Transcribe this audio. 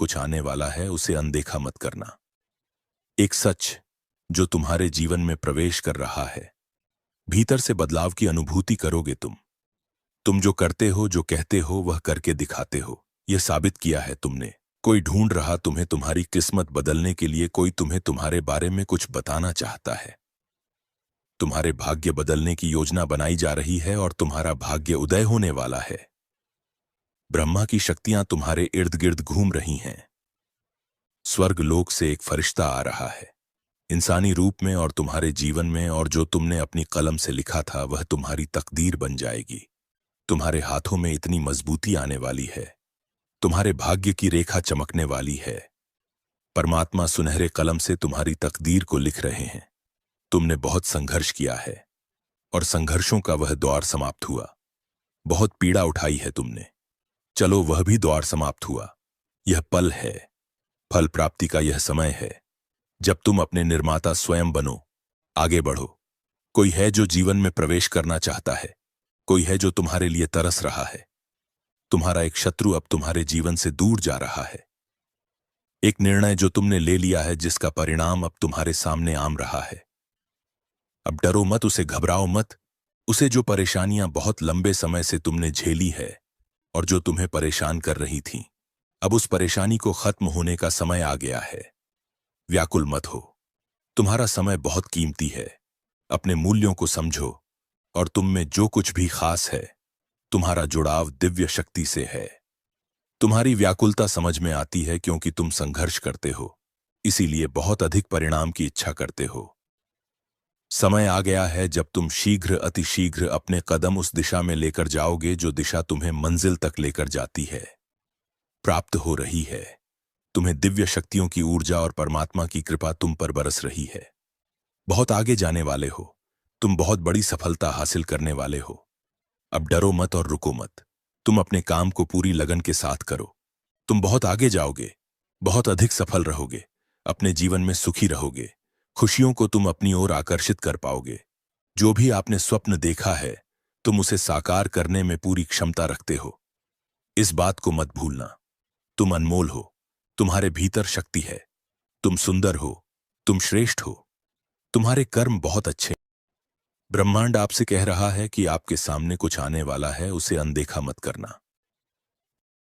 कुछ आने वाला है उसे अनदेखा मत करना। एक सच जो तुम्हारे जीवन में प्रवेश कर रहा है, भीतर से बदलाव की अनुभूति करोगे तुम जो करते हो, जो कहते हो, वह करके दिखाते हो। यह साबित किया है तुमने। कोई ढूंढ रहा तुम्हें तुम्हारी किस्मत बदलने के लिए, कोई तुम्हें तुम्हारे बारे में कुछ बताना चाहता है। तुम्हारे भाग्य बदलने की योजना बनाई जा रही है और तुम्हारा भाग्य उदय होने वाला है। ब्रह्मा की शक्तियां तुम्हारे इर्द गिर्द घूम रही हैं। स्वर्ग लोक से एक फरिश्ता आ रहा है, इंसानी रूप में और तुम्हारे जीवन में, और जो तुमने अपनी कलम से लिखा था वह तुम्हारी तकदीर बन जाएगी। तुम्हारे हाथों में इतनी मजबूती आने वाली है, तुम्हारे भाग्य की रेखा चमकने वाली है। परमात्मा सुनहरे कलम से तुम्हारी तकदीर को लिख रहे हैं। तुमने बहुत संघर्ष किया है और संघर्षों का वह दौर समाप्त हुआ। बहुत पीड़ा उठाई है तुमने, चलो वह भी दौर समाप्त हुआ। यह पल है, फल प्राप्ति का यह समय है, जब तुम अपने निर्माता स्वयं बनो, आगे बढ़ो। कोई है जो जीवन में प्रवेश करना चाहता है, कोई है जो तुम्हारे लिए तरस रहा है। तुम्हारा एक शत्रु अब तुम्हारे जीवन से दूर जा रहा है। एक निर्णय जो तुमने ले लिया है, जिसका परिणाम अब तुम्हारे सामने आम रहा है। अब डरो मत, उसे घबराओ मत। उसे जो परेशानियां बहुत लंबे समय से तुमने झेली है और जो तुम्हें परेशान कर रही थीं, अब उस परेशानी को खत्म होने का समय आ गया है। व्याकुल मत हो, तुम्हारा समय बहुत कीमती है। अपने मूल्यों को समझो और तुम में जो कुछ भी खास है, तुम्हारा जुड़ाव दिव्य शक्ति से है। तुम्हारी व्याकुलता समझ में आती है क्योंकि तुम संघर्ष करते हो, इसीलिए बहुत अधिक परिणाम की इच्छा करते हो। समय आ गया है जब तुम शीघ्र, अतिशीघ्र अपने कदम उस दिशा में लेकर जाओगे जो दिशा तुम्हें मंजिल तक लेकर जाती है। प्राप्त हो रही है। तुम्हें दिव्य शक्तियों की ऊर्जा और परमात्मा की कृपा तुम पर बरस रही है। बहुत आगे जाने वाले हो, तुम बहुत बड़ी सफलता हासिल करने वाले हो। अब डरो मत और रुको मत। तुम अपने काम को पूरी लगन के साथ करो। तुम बहुत आगे जाओगे, बहुत अधिक सफल रहोगे, अपने जीवन में सुखी रहोगे। खुशियों को तुम अपनी ओर आकर्षित कर पाओगे। जो भी आपने स्वप्न देखा है, तुम उसे साकार करने में पूरी क्षमता रखते हो। इस बात को मत भूलना। तुम अनमोल हो, तुम्हारे भीतर शक्ति है। तुम सुंदर हो, तुम श्रेष्ठ हो, तुम्हारे कर्म बहुत अच्छे। ब्रह्मांड आपसे कह रहा है कि आपके सामने कुछ आने वाला है, उसे अनदेखा मत करना।